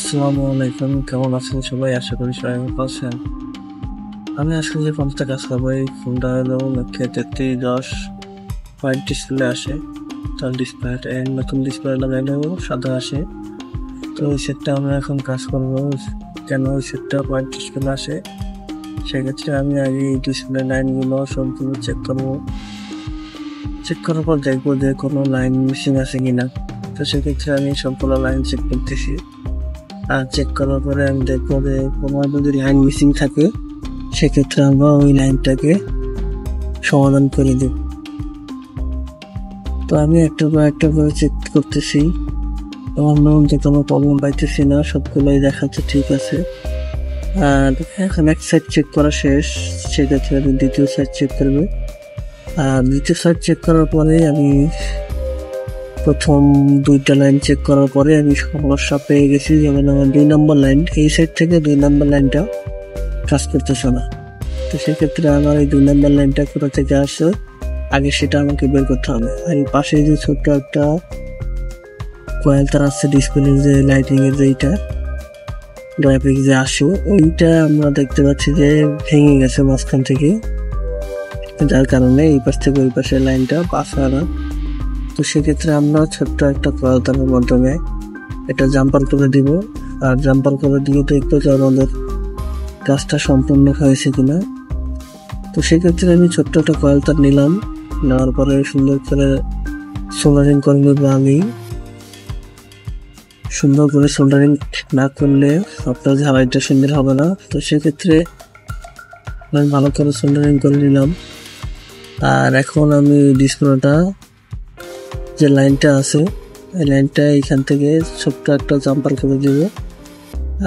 আসসালামু আলাইকুম, কেমন আছেন সবাই? আশা করি সবাই ভালো আছেন। আমি আজকে যে ফোনটা কাজ করবো, এই ফোনটা হলো Nokia 3310 হোয়াইট ডিসপ্লে আসে। তার ডিসপ্লে নতুন ডিসপ্লে লাগাইলেও সাদা আসে। তো ওই সেটটা আমরা এখন কাজ করবো। কেন ওই সেটটা হোয়াইট ডিসপ্লে আসে, সেক্ষেত্রে আমি আগে এই ডিসপ্লে লাইনগুলো সম্পূর্ণ চেক করবো। চেক করার পর দেখবো যে কোনো লাইন মিসিং আছে কিনা। তো সেক্ষেত্রে আমি সম্পূর্ণ লাইন চেক করতেছি। আর চেক করার পরে আমি দেখবো যে কোনো যদি লাইন মিসিং থাকে, সেক্ষেত্রে আমরা ওই লাইনটাকে সমাধান করে দেব। তো আমি একটা করে চেক করতেছি, আমার মধ্যে কোনো প্রবলেম পাইতেছি না, সবগুলোই দেখাচ্ছে ঠিক আছে। আর এখন এক সাইড চেক করা শেষ, সেক্ষেত্রে আমি দ্বিতীয় সাইড চেক করবো। আর দ্বিতীয় সাইড চেক করার পরে আমি প্রথম দুইটা লাইন চেক করার পরে আমি সমস্যা পেয়ে গেছি। যেমন আমার 2 নম্বর লাইন, এই সাইড থেকে 2 নম্বর লাইনটা কাজ করতেছে না। তো সেক্ষেত্রে আমার এই 2 নম্বর লাইনটা কোথা থেকে আসছে, আগে সেটা আমাকে বের করতে হবে। আর এই পাশে যে ছোট্ট একটা কয়েল তার আসছে ডিসপ্লে যে লাইটিং এর যেইটা গ্রাফিক যে আসে, ওইটা আমরা দেখতে পাচ্ছি যে ভেঙে গেছে মাঝখান থেকে, যার কারণে এই পাশ থেকে ওই পাশের লাইনটা পাস হয় না। তো সেক্ষেত্রে আমরা ছোট্ট একটা কয়েল তারের মাধ্যমে এটা জাম্পার করে দিব। আর জাম্পার করে দিয়ে দেখবো যে আমাদের কাজটা সম্পূর্ণ হয়েছে কিনা। তো সেক্ষেত্রে আমি ছোট্ট একটা কয়েল তার নিলাম, নেওয়ার পরে সুন্দর করে সোল্ডারিং করে নেবো। আমি সুন্দর করে সোল্ডারিং না করলে আপনার ঝালাইটা সুন্দর হবে না। তো সেক্ষেত্রে আমি ভালো করে সোল্ডারিং করে নিলাম। আর এখন আমি ডিসপ্লেটা যে লাইনটা আছে, এই লাইনটা এখান থেকে ছোট্ট একটা জাম্পার করে দিব।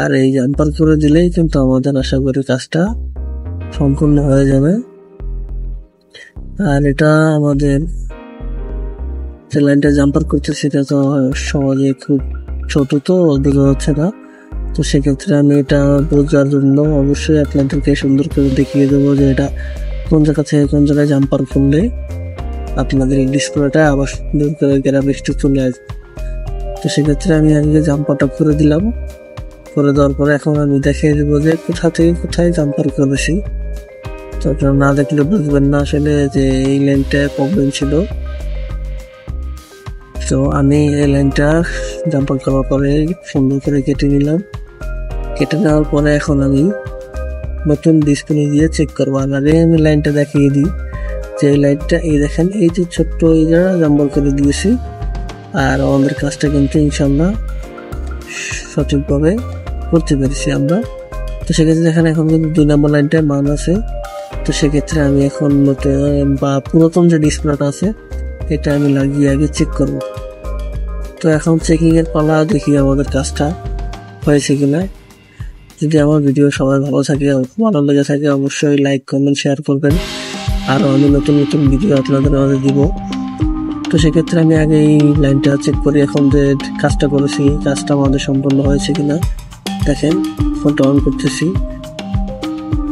আর এই জাম্পার করে দিলেই কিন্তু আমাদের আশা করি কাজটা সম্পূর্ণ হয়ে যাবে। আর এটা আমাদের যে লাইনটা জাম্পার করছে সেটা তো সহজে খুব ছোট, তো বোঝা যাচ্ছে না। তো সেক্ষেত্রে আমি এটা বোঝার জন্য অবশ্যই আপনাদেরকে সুন্দর করে দেখিয়ে দেবো যে এটা কোন জায়গা থেকে কোন জায়গায় জাম্পার করলে আপনাদের এই ডিসপ্লেটা আবার সুন্দর করে গ্রাফিক্সটা চলে আসবে। তো সেক্ষেত্রে আমি আগে জাম্পারটা করে দিলাম। করে দেওয়ার পরে এখন আমি দেখিয়ে দেবো যে কোথা থেকে কোথায় জাম্পার করেছি। তো আপনারা না দেখলে বুঝবেন না আসলে যে এই লাইনটায় প্রবলেম ছিল। তো আমি এই লাইনটা জাম্পার করার পরে সুন্দর করে কেটে নিলাম। কেটে নেওয়ার পরে এখন আমি নতুন ডিসপ্লে দিয়ে চেক করবো। আর আগে আমি লাইনটা দেখিয়ে দিই যে এই লাইনটা, এই দেখেন এই যে ছোট্ট এই জায়গা জাম্পার করে দিয়েছি। আর আমাদের কাজটা কিন্তু ইনশাল্লাহ সঠিকভাবে করতে পেরেছি আমরা। তো সেক্ষেত্রে দেখেন এখন কিন্তু 2 নম্বর লাইনটায় মান আছে। তো সেক্ষেত্রে আমি এখন নতুন বা পুরাতন যে ডিসপ্লেটা আছে এটা আমি লাগিয়ে আগে চেক করব। তো এখন চেকিং এর পালা, দেখি আমাদের কাজটা হয়েছে কিনা। যদি আমার ভিডিও সবাই ভালো লেগে থাকে অবশ্যই লাইক কমেন্ট শেয়ার করবেন। আরও আমি নতুন নতুন ভিডিও আপনাদের মাঝে দিব। তো সেক্ষেত্রে আমি আগে এই লাইনটা চেক করি, এখন যে কাজটা করেছি কাজটা আমাদের সম্পূর্ণ হয়েছে কিনা। দেখেন ফোনটা অন করতেছি,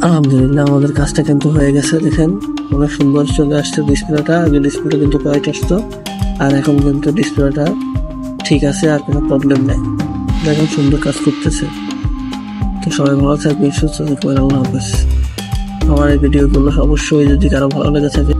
আলহামদুলিল্লাহ আমাদের কাজটা কিন্তু হয়ে গেছে। দেখেন অনেক সুন্দর চলে আসছে ডিসপ্লেটা। আগে ডিসপ্লেটা কিন্তু হোয়াইট আসতো, আর এখন কিন্তু ডিসপ্লেটা ঠিক আছে, আর কোনো প্রবলেম নেই। দেখেন সুন্দর কাজ করতেছে। তো সবাই ভালো থাকবে, সুস্থ থাকবেন। আল্লাহ হাফেজ। আমার এই ভিডিওগুলো অবশ্যই যদি কারো ভালো লেগে থাকে